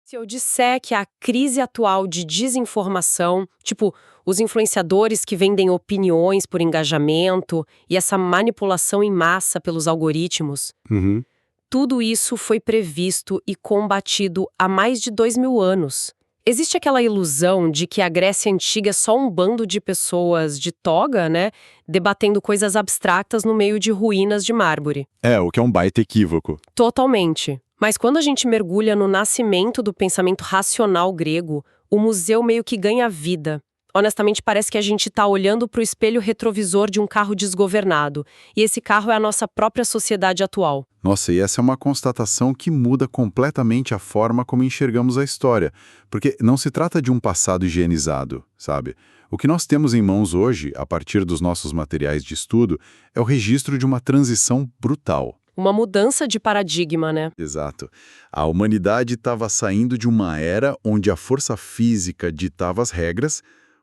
Se eu disser que a crise atual de desinformação, tipo, os influenciadores que vendem opiniões por engajamento e essa manipulação em massa pelos algoritmos, Uhum. tudo isso foi previsto e combatido há mais de 2000 anos. Existe aquela ilusão de que a Grécia Antiga é só um bando de pessoas de toga, né, debatendo coisas abstratas no meio de ruínas de mármore. O que é um baita equívoco. Totalmente. Mas quando a gente mergulha no nascimento do pensamento racional grego, o museu meio que ganha vida. Honestamente, parece que a gente está olhando para o espelho retrovisor de um carro desgovernado. E esse carro é a nossa própria sociedade atual. Nossa, e essa é uma constatação que muda completamente a forma como enxergamos a história, porque não se trata de um passado higienizado, sabe? O que nós temos em mãos hoje, a partir dos nossos materiais de estudo, é o registro de uma transição brutal. Uma mudança de paradigma, né? Exato. A humanidade estava saindo de uma era onde a força física ditava as regras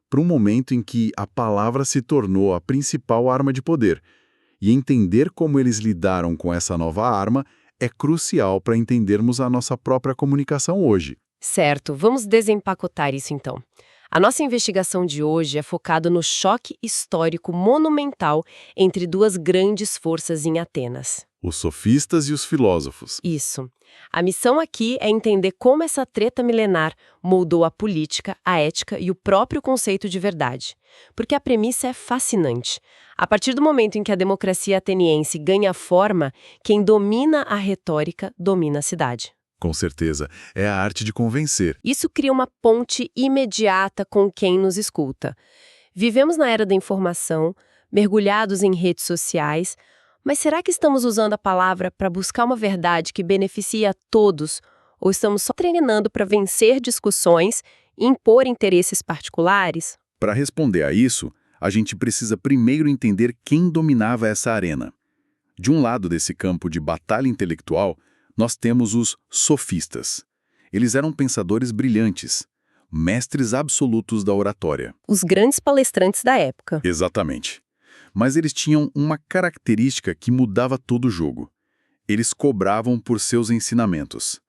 para um momento em que a palavra se tornou a principal arma de poder. E entender como eles lidaram com essa nova arma é crucial para entendermos a nossa própria comunicação hoje. Certo, vamos desempacotar isso então. A nossa investigação de hoje é focada no choque histórico monumental entre duas grandes forças em Atenas. Os sofistas e os filósofos. Isso. A missão aqui é entender como essa treta milenar moldou a política, a ética e o próprio conceito de verdade. Porque a premissa é fascinante. A partir do momento em que a democracia ateniense ganha forma, quem domina a retórica domina a cidade. Com certeza, é a arte de convencer. Isso cria uma ponte imediata com quem nos escuta. Vivemos na era da informação, mergulhados em redes sociais, mas será que estamos usando a palavra para buscar uma verdade que beneficie a todos, ou estamos só treinando para vencer discussões e impor interesses particulares? Para responder a isso, a gente precisa primeiro entender quem dominava essa arena. De um lado desse campo de batalha intelectual, nós temos os sofistas. Eles eram pensadores brilhantes, mestres absolutos da oratória. Os grandes palestrantes da época. Exatamente. Mas eles tinham uma característica que mudava todo o jogo. Eles cobravam por seus ensinamentos.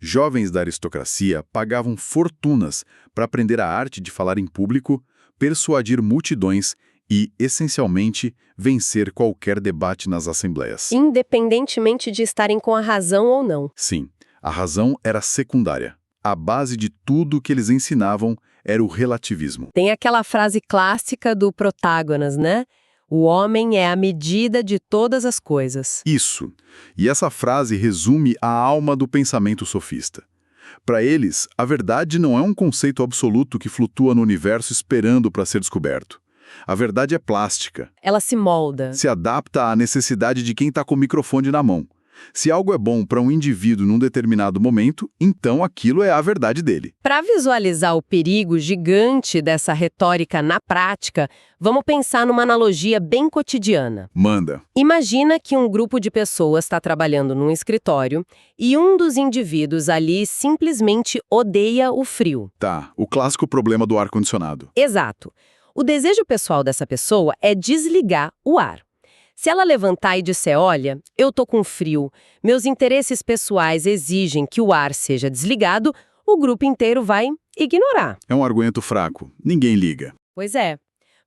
Jovens da aristocracia pagavam fortunas para aprender a arte de falar em público, persuadir multidões e, essencialmente, vencer qualquer debate nas assembleias. Independentemente de estarem com a razão ou não. Sim, a razão era secundária. A base de tudo que eles ensinavam era o relativismo. Tem aquela frase clássica do Protágoras, né? O homem é a medida de todas as coisas. Isso. E essa frase resume a alma do pensamento sofista. Para eles, a verdade não é um conceito absoluto que flutua no universo esperando para ser descoberto. A verdade é plástica. Ela se molda. Se adapta à necessidade de quem está com o microfone na mão. Se algo é bom para um indivíduo num determinado momento, então aquilo é a verdade dele. Para visualizar o perigo gigante dessa retórica na prática, vamos pensar numa analogia bem cotidiana. Manda. Imagina que um grupo de pessoas está trabalhando num escritório e um dos indivíduos ali simplesmente odeia o frio. Tá, o clássico problema do ar-condicionado. Exato. O desejo pessoal dessa pessoa é desligar o ar. Se ela levantar e disser, olha, eu tô com frio, meus interesses pessoais exigem que o ar seja desligado, o grupo inteiro vai ignorar. É um argumento fraco. Ninguém liga. Pois é.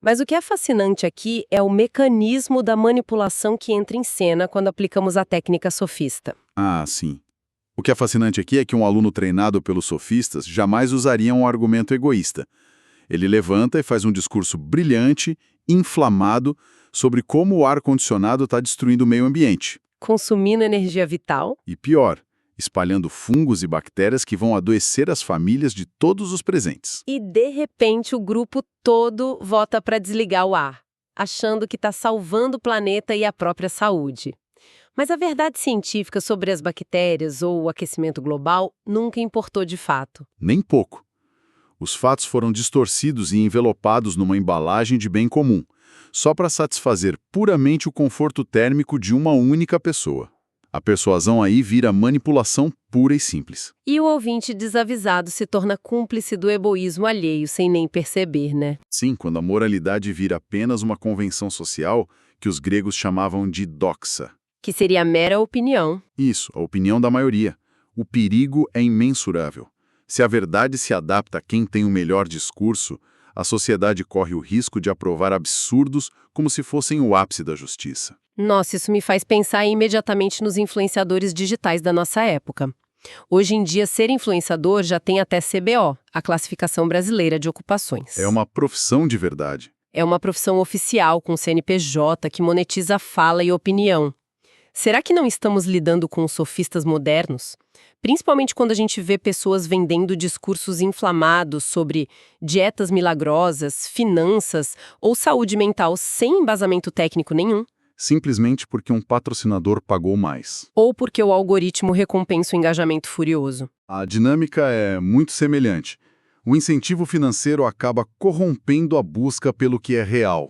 Mas o que é fascinante aqui é o mecanismo da manipulação que entra em cena quando aplicamos a técnica sofista. Ah, sim. O que é fascinante aqui é que um aluno treinado pelos sofistas jamais usaria um argumento egoísta. Ele levanta e faz um discurso brilhante, inflamado, sobre como o ar-condicionado está destruindo o meio ambiente. Consumindo energia vital. E pior, espalhando fungos e bactérias que vão adoecer as famílias de todos os presentes. E, de repente, o grupo todo vota para desligar o ar, achando que está salvando o planeta e a própria saúde. Mas a verdade científica sobre as bactérias ou o aquecimento global nunca importou de fato. Nem pouco. Os fatos foram distorcidos e envelopados numa embalagem de bem comum, só para satisfazer puramente o conforto térmico de uma única pessoa. A persuasão aí vira manipulação pura e simples. E o ouvinte desavisado se torna cúmplice do egoísmo alheio sem nem perceber, né? Sim, quando a moralidade vira apenas uma convenção social que os gregos chamavam de doxa. Que seria a mera opinião. Isso, a opinião da maioria. O perigo é imensurável. Se a verdade se adapta a quem tem o melhor discurso, a sociedade corre o risco de aprovar absurdos como se fossem o ápice da justiça. Nossa, isso me faz pensar imediatamente nos influenciadores digitais da nossa época. Hoje em dia, ser influenciador já tem até CBO, a Classificação Brasileira de Ocupações. É uma profissão de verdade. É uma profissão oficial com CNPJ que monetiza a fala e opinião. Será que não estamos lidando com os sofistas modernos? Principalmente quando a gente vê pessoas vendendo discursos inflamados sobre dietas milagrosas, finanças ou saúde mental sem embasamento técnico nenhum. Simplesmente porque um patrocinador pagou mais. Ou porque o algoritmo recompensa o engajamento furioso. A dinâmica é muito semelhante. O incentivo financeiro acaba corrompendo a busca pelo que é real.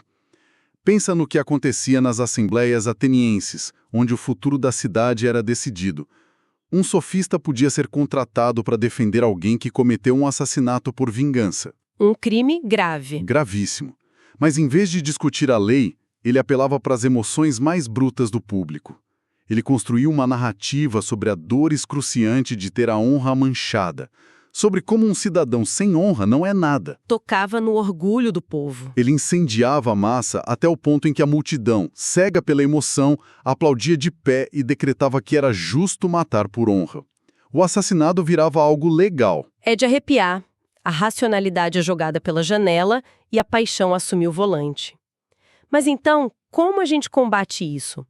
Pensa no que acontecia nas assembleias atenienses, onde o futuro da cidade era decidido. Um sofista podia ser contratado para defender alguém que cometeu um assassinato por vingança. Um crime grave. Gravíssimo. Mas em vez de discutir a lei, ele apelava para as emoções mais brutas do público. Ele construiu uma narrativa sobre a dor excruciante de ter a honra manchada, sobre como um cidadão sem honra não é nada. Tocava no orgulho do povo. Ele incendiava a massa até o ponto em que a multidão, cega pela emoção, aplaudia de pé e decretava que era justo matar por honra. O assassinato virava algo legal. É de arrepiar. A racionalidade é jogada pela janela e a paixão assume o volante. Mas então, como a gente combate isso?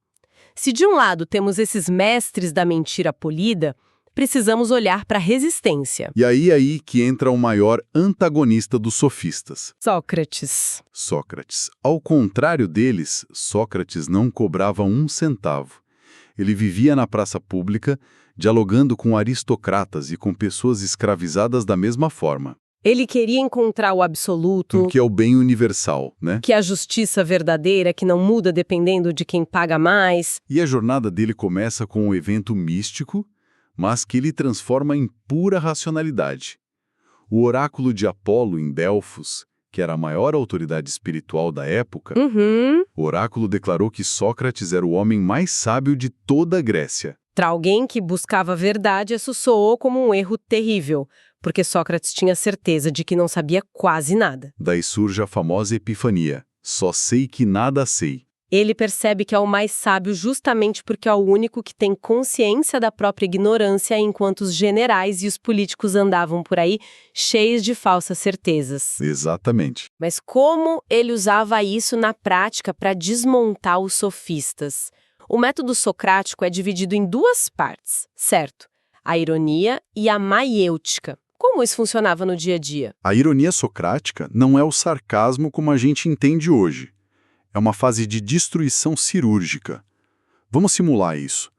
Se de um lado temos esses mestres da mentira polida, precisamos olhar para a resistência. E aí que entra o maior antagonista dos sofistas. Sócrates. Sócrates. Ao contrário deles, Sócrates não cobrava um centavo. Ele vivia na praça pública, dialogando com aristocratas e com pessoas escravizadas da mesma forma. Ele queria encontrar o absoluto, Que é o bem universal, né? que é a justiça verdadeira, que não muda dependendo de quem paga mais. E a jornada dele começa com um evento místico, mas que ele transforma em pura racionalidade. O oráculo de Apolo em Delfos, que era a maior autoridade espiritual da época, o oráculo declarou que Sócrates era o homem mais sábio de toda a Grécia. Para alguém que buscava a verdade, isso soou como um erro terrível, porque Sócrates tinha certeza de que não sabia quase nada. Daí surge a famosa epifania: só sei que nada sei. Ele percebe que é o mais sábio justamente porque é o único que tem consciência da própria ignorância, enquanto os generais e os políticos andavam por aí cheios de falsas certezas. Exatamente. Mas como ele usava isso na prática para desmontar os sofistas? O método socrático é dividido em duas partes, certo? A ironia e a maiêutica. Como isso funcionava no dia a dia? A ironia socrática não é o sarcasmo como a gente entende hoje. É uma fase de destruição cirúrgica. Vamos simular isso.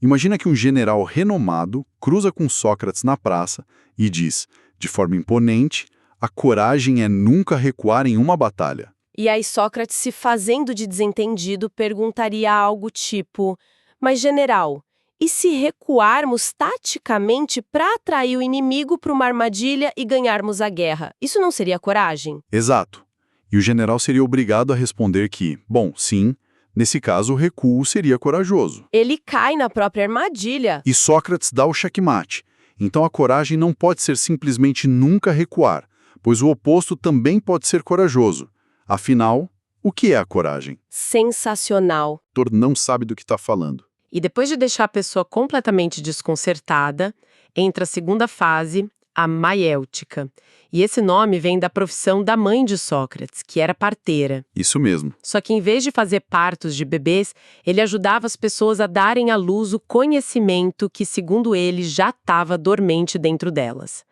Imagina que um general renomado cruza com Sócrates na praça e diz, de forma imponente, a coragem é nunca recuar em uma batalha. E aí Sócrates, se fazendo de desentendido, perguntaria algo tipo: mas general, e se recuarmos taticamente para atrair o inimigo para uma armadilha e ganharmos a guerra? Isso não seria coragem? Exato. E o general seria obrigado a responder que, bom, sim, nesse caso o recuo seria corajoso. Ele cai na própria armadilha. E Sócrates dá o checkmate. Então a coragem não pode ser simplesmente nunca recuar, pois o oposto também pode ser corajoso. Afinal, o que é a coragem? Sensacional. O autor não sabe do que está falando. E depois de deixar a pessoa completamente desconcertada, entra a segunda fase, a maiêutica. E esse nome vem da profissão da mãe de Sócrates, que era parteira. Isso mesmo. Só que em vez de fazer partos de bebês, ele ajudava as pessoas a darem à luz o conhecimento que, segundo ele, já estava dormente dentro delas.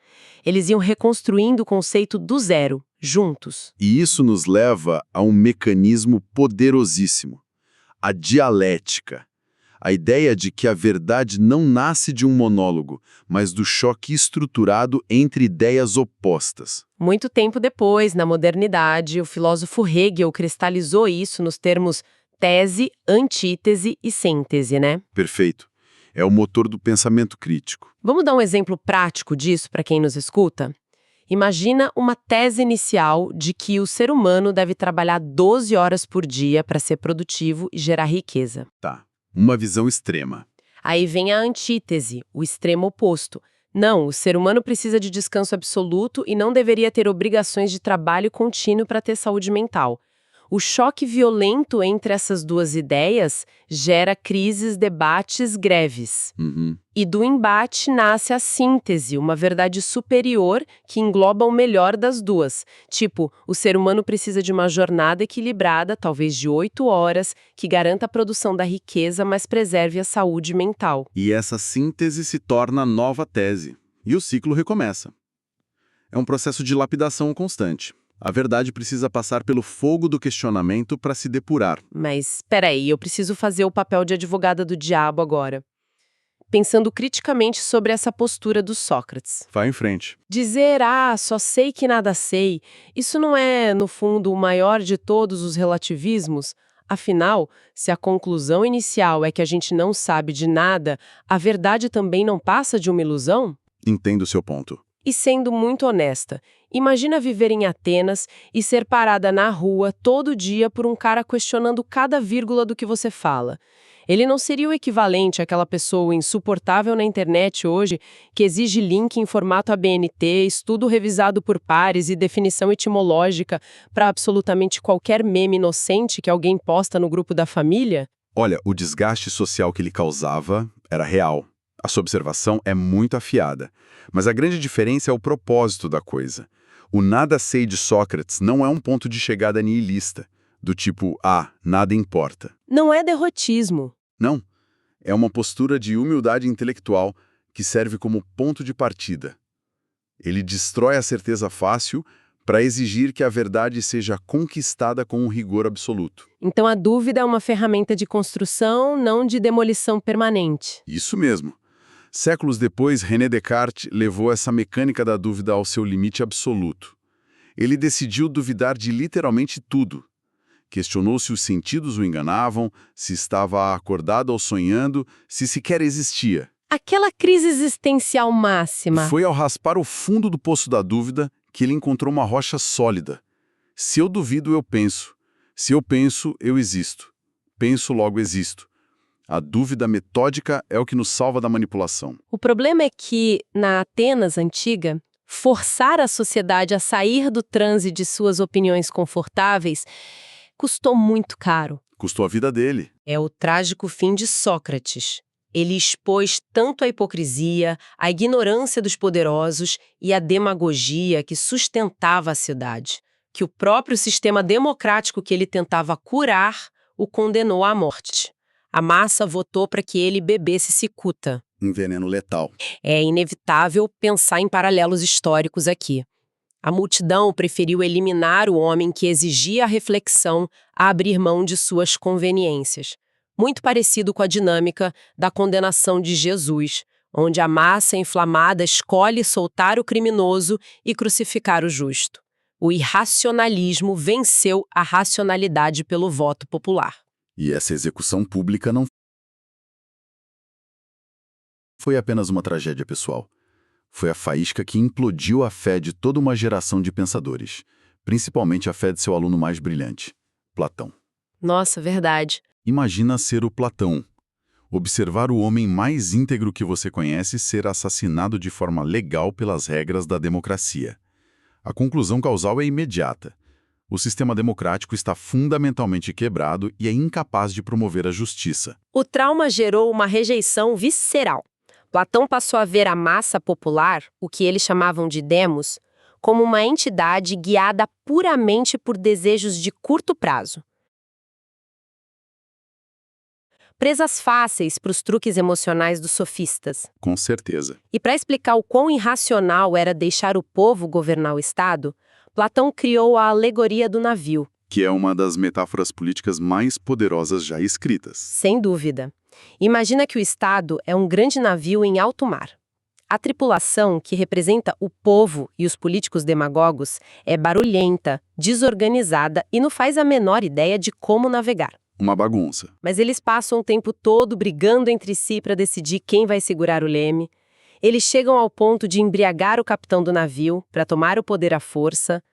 Eles iam reconstruindo o conceito do zero, juntos. E isso nos leva a um mecanismo poderosíssimo: a dialética. A ideia de que a verdade não nasce de um monólogo, mas do choque estruturado entre ideias opostas. Muito tempo depois, na modernidade, o filósofo Hegel cristalizou isso nos termos tese, antítese e síntese, né? Perfeito. É o motor do pensamento crítico. Vamos dar um exemplo prático disso para quem nos escuta? Imagina uma tese inicial de que o ser humano deve trabalhar 12 horas por dia para ser produtivo e gerar riqueza. Tá. Uma visão extrema. Aí vem a antítese, o extremo oposto. Não, o ser humano precisa de descanso absoluto e não deveria ter obrigações de trabalho contínuo para ter saúde mental. O choque violento entre essas duas ideias gera crises, debates, greves. Uhum. E do embate nasce a síntese, uma verdade superior que engloba o melhor das duas. Tipo, o ser humano precisa de uma jornada equilibrada, talvez de 8 horas, que garanta a produção da riqueza, mas preserve a saúde mental. E essa síntese se torna a nova tese. E o ciclo recomeça. É um processo de lapidação constante. A verdade precisa passar pelo fogo do questionamento para se depurar. Mas, peraí, eu preciso fazer o papel de advogada do diabo agora. Pensando criticamente sobre essa postura do Sócrates. Vai em frente. Dizer, só sei que nada sei, isso não é, no fundo, o maior de todos os relativismos? Afinal, se a conclusão inicial é que a gente não sabe de nada, a verdade também não passa de uma ilusão? Entendo o seu ponto. E sendo muito honesta, imagina viver em Atenas e ser parada na rua todo dia por um cara questionando cada vírgula do que você fala. Ele não seria o equivalente àquela pessoa insuportável na internet hoje que exige link em formato ABNT, estudo revisado por pares e definição etimológica para absolutamente qualquer meme inocente que alguém posta no grupo da família? Olha, o desgaste social que ele causava era real. A sua observação é muito afiada. Mas a grande diferença é o propósito da coisa. O nada sei de Sócrates não é um ponto de chegada nihilista, do tipo, nada importa. Não é derrotismo. Não. É uma postura de humildade intelectual que serve como ponto de partida. Ele destrói a certeza fácil para exigir que a verdade seja conquistada com um rigor absoluto. Então a dúvida é uma ferramenta de construção, não de demolição permanente. Isso mesmo. Séculos depois, René Descartes levou essa mecânica da dúvida ao seu limite absoluto. Ele decidiu duvidar de literalmente tudo. Questionou se os sentidos o enganavam, se estava acordado ou sonhando, se sequer existia. Aquela crise existencial máxima. Foi ao raspar o fundo do poço da dúvida que ele encontrou uma rocha sólida. Se eu duvido, eu penso. Se eu penso, eu existo. Penso, logo existo. A dúvida metódica é o que nos salva da manipulação. O problema é que, na Atenas antiga, forçar a sociedade a sair do transe de suas opiniões confortáveis custou muito caro. Custou a vida dele. É o trágico fim de Sócrates. Ele expôs tanto a hipocrisia, a ignorância dos poderosos e a demagogia que sustentava a cidade, que o próprio sistema democrático que ele tentava curar o condenou à morte. A massa votou para que ele bebesse cicuta. Um veneno letal. É inevitável pensar em paralelos históricos aqui. A multidão preferiu eliminar o homem que exigia a reflexão a abrir mão de suas conveniências. Muito parecido com a dinâmica da condenação de Jesus, onde a massa inflamada escolhe soltar o criminoso e crucificar o justo. O irracionalismo venceu a racionalidade pelo voto popular. E essa execução pública não foi apenas uma tragédia pessoal. Foi a faísca que implodiu a fé de toda uma geração de pensadores, principalmente a fé de seu aluno mais brilhante, Platão. Nossa, verdade. Imagina ser o Platão. Observar o homem mais íntegro que você conhece ser assassinado de forma legal pelas regras da democracia. A conclusão causal é imediata. O sistema democrático está fundamentalmente quebrado e é incapaz de promover a justiça. O trauma gerou uma rejeição visceral. Platão passou a ver a massa popular, o que eles chamavam de demos, como uma entidade guiada puramente por desejos de curto prazo. Presas fáceis para os truques emocionais dos sofistas. Com certeza. E para explicar o quão irracional era deixar o povo governar o Estado, Platão criou a alegoria do navio. Que é uma das metáforas políticas mais poderosas já escritas. Sem dúvida. Imagina que o Estado é um grande navio em alto mar. A tripulação, que representa o povo e os políticos demagogos, é barulhenta, desorganizada e não faz a menor ideia de como navegar. Uma bagunça. Mas eles passam o tempo todo brigando entre si para decidir quem vai segurar o leme. Eles chegam ao ponto de embriagar o capitão do navio para tomar o poder à força.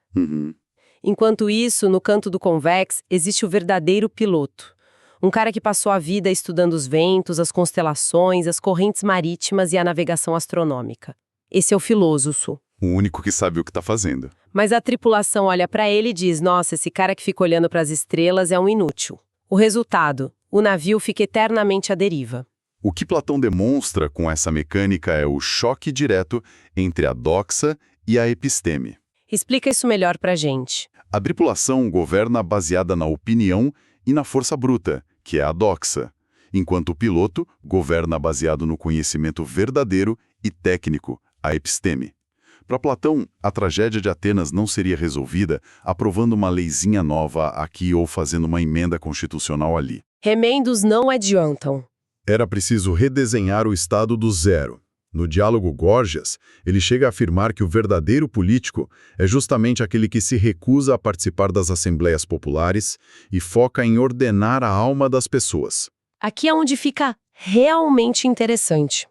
Enquanto isso, no canto do convex, existe o verdadeiro piloto. Um cara que passou a vida estudando os ventos, as constelações, as correntes marítimas e a navegação astronômica. Esse é o filósofo. O único que sabe o que está fazendo. Mas a tripulação olha para ele e diz: nossa, esse cara que fica olhando para as estrelas é um inútil. O resultado: o navio fica eternamente à deriva. O que Platão demonstra com essa mecânica é o choque direto entre a doxa e a episteme. Explica isso melhor pra gente. A tripulação governa baseada na opinião e na força bruta, que é a doxa, enquanto o piloto governa baseado no conhecimento verdadeiro e técnico, a episteme. Para Platão, a tragédia de Atenas não seria resolvida aprovando uma leizinha nova aqui ou fazendo uma emenda constitucional ali. Remendos não adiantam. Era preciso redesenhar o Estado do zero. No diálogo Górgias, ele chega a afirmar que o verdadeiro político é justamente aquele que se recusa a participar das assembleias populares e foca em ordenar a alma das pessoas. Aqui é onde fica realmente interessante.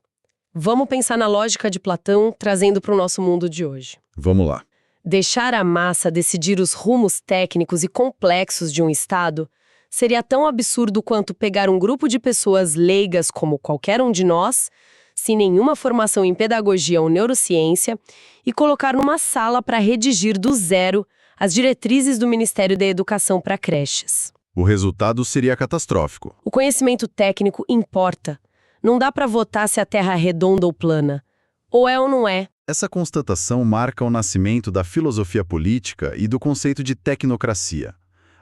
Vamos pensar na lógica de Platão, trazendo para o nosso mundo de hoje. Vamos lá. Deixar a massa decidir os rumos técnicos e complexos de um Estado seria tão absurdo quanto pegar um grupo de pessoas leigas como qualquer um de nós, sem nenhuma formação em pedagogia ou neurociência, e colocar numa sala para redigir do zero as diretrizes do Ministério da Educação para creches. O resultado seria catastrófico. O conhecimento técnico importa. Não dá para votar se a Terra é redonda ou plana. Ou é ou não é. Essa constatação marca o nascimento da filosofia política e do conceito de tecnocracia.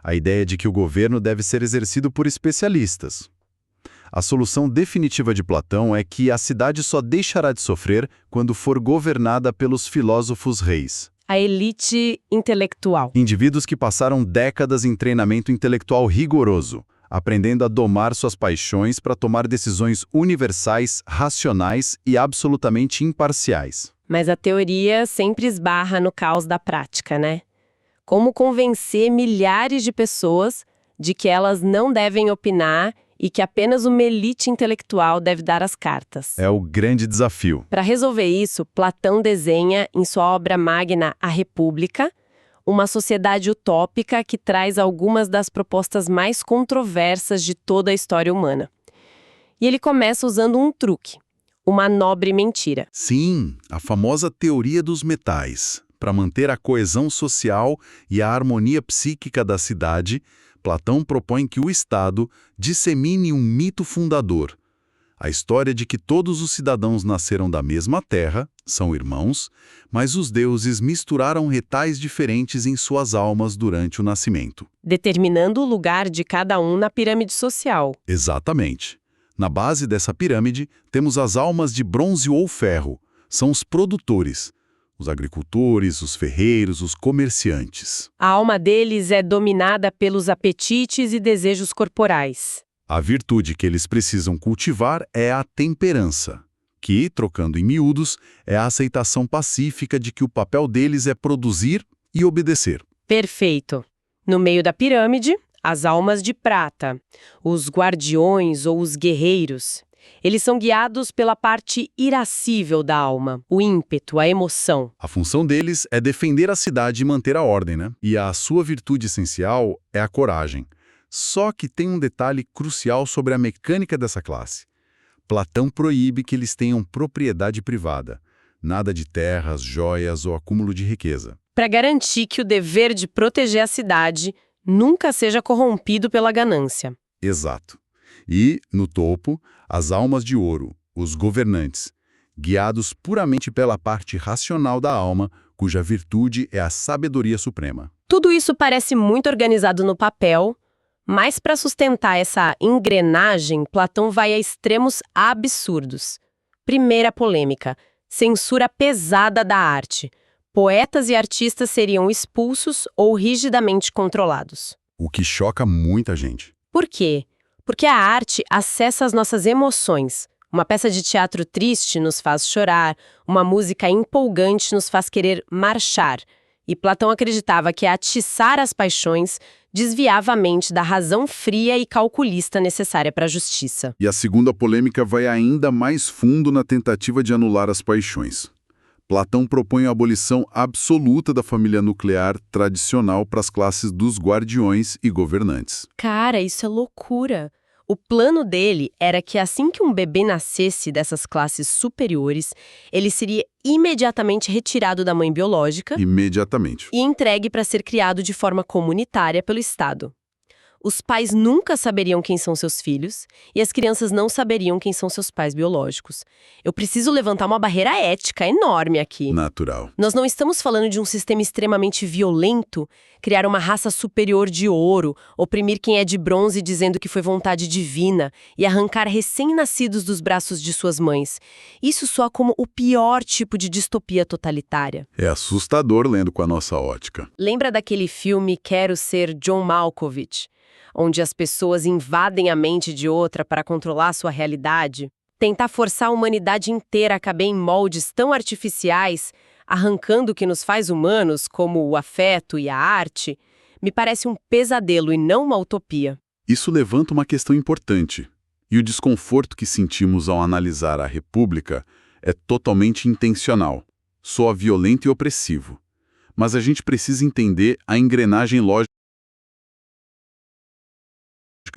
A ideia de que o governo deve ser exercido por especialistas. A solução definitiva de Platão é que a cidade só deixará de sofrer quando for governada pelos filósofos reis. A elite intelectual. Indivíduos que passaram décadas em treinamento intelectual rigoroso, aprendendo a domar suas paixões para tomar decisões universais, racionais e absolutamente imparciais. Mas a teoria sempre esbarra no caos da prática, né? Como convencer milhares de pessoas de que elas não devem opinar e que apenas uma elite intelectual deve dar as cartas. É o grande desafio. Para resolver isso, Platão desenha, em sua obra magna A República, uma sociedade utópica que traz algumas das propostas mais controversas de toda a história humana. E ele começa usando um truque, uma nobre mentira. Sim, a famosa teoria dos metais. Para manter a coesão social e a harmonia psíquica da cidade, Platão propõe que o Estado dissemine um mito fundador. A história de que todos os cidadãos nasceram da mesma terra, são irmãos, mas os deuses misturaram retais diferentes em suas almas durante o nascimento. Determinando o lugar de cada um na pirâmide social. Exatamente. Na base dessa pirâmide, temos as almas de bronze ou ferro. São os produtores. Os agricultores, os ferreiros, os comerciantes. A alma deles é dominada pelos apetites e desejos corporais. A virtude que eles precisam cultivar é a temperança, que, trocando em miúdos, é a aceitação pacífica de que o papel deles é produzir e obedecer. Perfeito. No meio da pirâmide, as almas de prata, os guardiões ou os guerreiros. Eles são guiados pela parte irascível da alma, o ímpeto, a emoção. A função deles é defender a cidade e manter a ordem, né? E a sua virtude essencial é a coragem. Só que tem um detalhe crucial sobre a mecânica dessa classe. Platão proíbe que eles tenham propriedade privada. Nada de terras, joias ou acúmulo de riqueza. Para garantir que o dever de proteger a cidade nunca seja corrompido pela ganância. Exato. E, no topo, as almas de ouro, os governantes, guiados puramente pela parte racional da alma, cuja virtude é a sabedoria suprema. Tudo isso parece muito organizado no papel, mas para sustentar essa engrenagem, Platão vai a extremos absurdos. Primeira polêmica: censura pesada da arte. Poetas e artistas seriam expulsos ou rigidamente controlados. O que choca muita gente. Por quê? Porque a arte acessa as nossas emoções. Uma peça de teatro triste nos faz chorar, uma música empolgante nos faz querer marchar. E Platão acreditava que atiçar as paixões desviava a mente da razão fria e calculista necessária para a justiça. E a segunda polêmica vai ainda mais fundo na tentativa de anular as paixões. Platão propõe a abolição absoluta da família nuclear tradicional para as classes dos guardiões e governantes. Cara, isso é loucura. O plano dele era que assim que um bebê nascesse dessas classes superiores, ele seria imediatamente retirado da mãe biológica Imediatamente. e entregue para ser criado de forma comunitária pelo Estado. Os pais nunca saberiam quem são seus filhos e as crianças não saberiam quem são seus pais biológicos. Eu preciso levantar uma barreira ética enorme aqui. Natural. Nós não estamos falando de um sistema extremamente violento, criar uma raça superior de ouro, oprimir quem é de bronze dizendo que foi vontade divina e arrancar recém-nascidos dos braços de suas mães. Isso soa como o pior tipo de distopia totalitária. É assustador lendo com a nossa ótica. Lembra daquele filme Quero Ser John Malkovich, onde as pessoas invadem a mente de outra para controlar sua realidade? Tentar forçar a humanidade inteira a caber em moldes tão artificiais, arrancando o que nos faz humanos, como o afeto e a arte, me parece um pesadelo e não uma utopia. Isso levanta uma questão importante. E o desconforto que sentimos ao analisar a República é totalmente intencional. Soa violento e opressivo. Mas a gente precisa entender a engrenagem lógica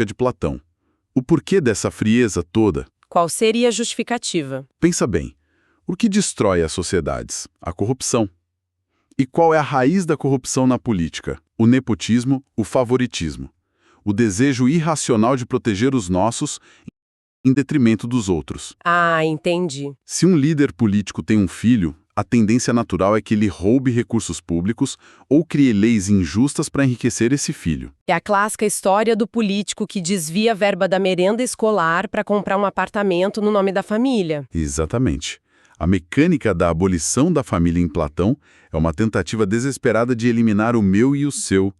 de Platão. O porquê dessa frieza toda? Qual seria a justificativa? Pensa bem, o que destrói as sociedades? A corrupção. E qual é a raiz da corrupção na política? O nepotismo, o favoritismo. O desejo irracional de proteger os nossos em detrimento dos outros. Ah, entendi. Se um líder político tem um filho, a tendência natural é que ele roube recursos públicos ou crie leis injustas para enriquecer esse filho. É a clássica história do político que desvia a verba da merenda escolar para comprar um apartamento no nome da família. Exatamente. A mecânica da abolição da família em Platão é uma tentativa desesperada de eliminar o meu e o seu.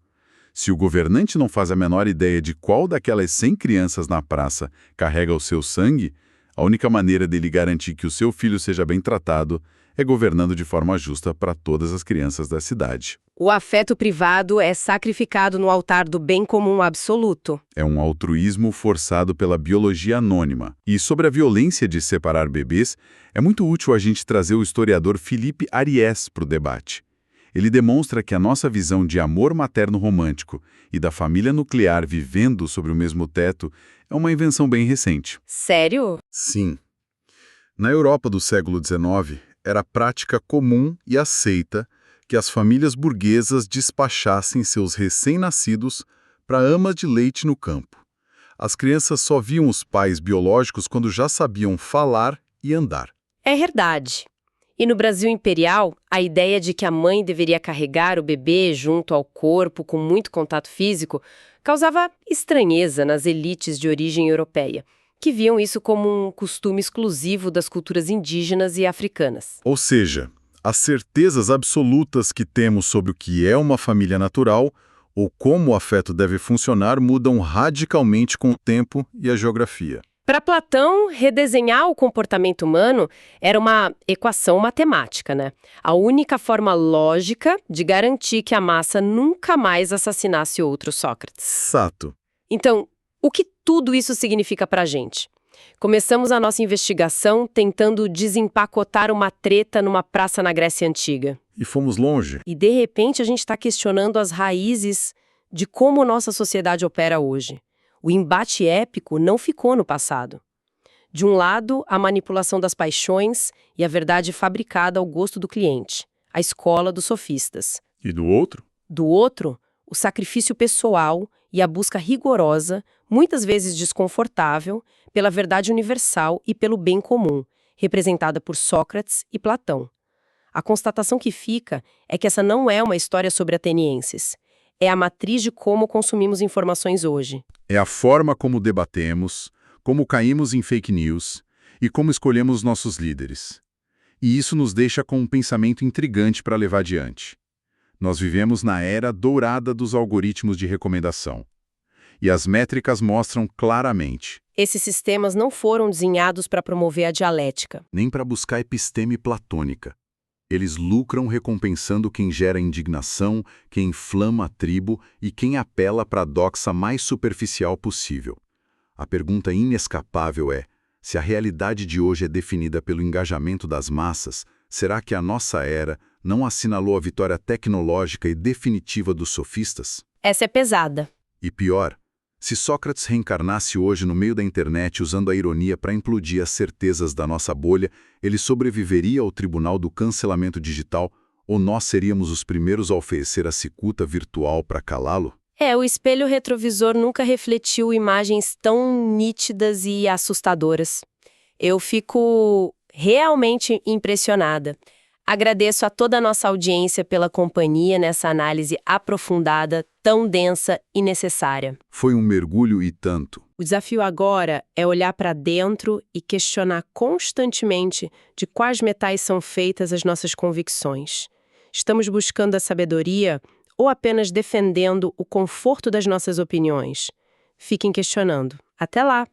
Se o governante não faz a menor ideia de qual daquelas 100 crianças na praça carrega o seu sangue, a única maneira dele garantir que o seu filho seja bem tratado é governando de forma justa para todas as crianças da cidade. O afeto privado é sacrificado no altar do bem comum absoluto. É um altruísmo forçado pela biologia anônima. E sobre a violência de separar bebês, é muito útil a gente trazer o historiador Felipe Ariès para o debate. Ele demonstra que a nossa visão de amor materno romântico e da família nuclear vivendo sobre o mesmo teto é uma invenção bem recente. Sério? Sim. Na Europa do século XIX, era prática comum e aceita que as famílias burguesas despachassem seus recém-nascidos para amas de leite no campo. As crianças só viam os pais biológicos quando já sabiam falar e andar. É verdade. E no Brasil imperial, a ideia de que a mãe deveria carregar o bebê junto ao corpo com muito contato físico causava estranheza nas elites de origem europeia, que viam isso como um costume exclusivo das culturas indígenas e africanas. Ou seja, as certezas absolutas que temos sobre o que é uma família natural ou como o afeto deve funcionar mudam radicalmente com o tempo e a geografia. Para Platão, redesenhar o comportamento humano era uma equação matemática, né? A única forma lógica de garantir que a massa nunca mais assassinasse outro Sócrates. Exato. Então, o que tudo isso significa para a gente? Começamos a nossa investigação tentando desempacotar uma treta numa praça na Grécia Antiga. E fomos longe. E, de repente, a gente está questionando as raízes de como nossa sociedade opera hoje. O embate épico não ficou no passado. De um lado, a manipulação das paixões e a verdade fabricada ao gosto do cliente, a escola dos sofistas. E do outro? Do outro, o sacrifício pessoal e a busca rigorosa, muitas vezes desconfortável, pela verdade universal e pelo bem comum, representada por Sócrates e Platão. A constatação que fica é que essa não é uma história sobre atenienses. É a matriz de como consumimos informações hoje. É a forma como debatemos, como caímos em fake news e como escolhemos nossos líderes. E isso nos deixa com um pensamento intrigante para levar adiante. Nós vivemos na era dourada dos algoritmos de recomendação. E as métricas mostram claramente. Esses sistemas não foram desenhados para promover a dialética. Nem para buscar episteme platônica. Eles lucram recompensando quem gera indignação, quem inflama a tribo e quem apela para a doxa mais superficial possível. A pergunta inescapável é, se a realidade de hoje é definida pelo engajamento das massas, será que a nossa era não assinalou a vitória tecnológica e definitiva dos sofistas? Essa é pesada. E pior, Se Sócrates reencarnasse hoje no meio da internet usando a ironia para implodir as certezas da nossa bolha, ele sobreviveria ao tribunal do cancelamento digital ou nós seríamos os primeiros a oferecer a cicuta virtual para calá-lo? O espelho retrovisor nunca refletiu imagens tão nítidas e assustadoras. Eu fico realmente impressionada. Agradeço a toda a nossa audiência pela companhia nessa análise aprofundada, tão densa e necessária. Foi um mergulho e tanto. O desafio agora é olhar para dentro e questionar constantemente de quais metais são feitas as nossas convicções. Estamos buscando a sabedoria ou apenas defendendo o conforto das nossas opiniões? Fiquem questionando. Até lá!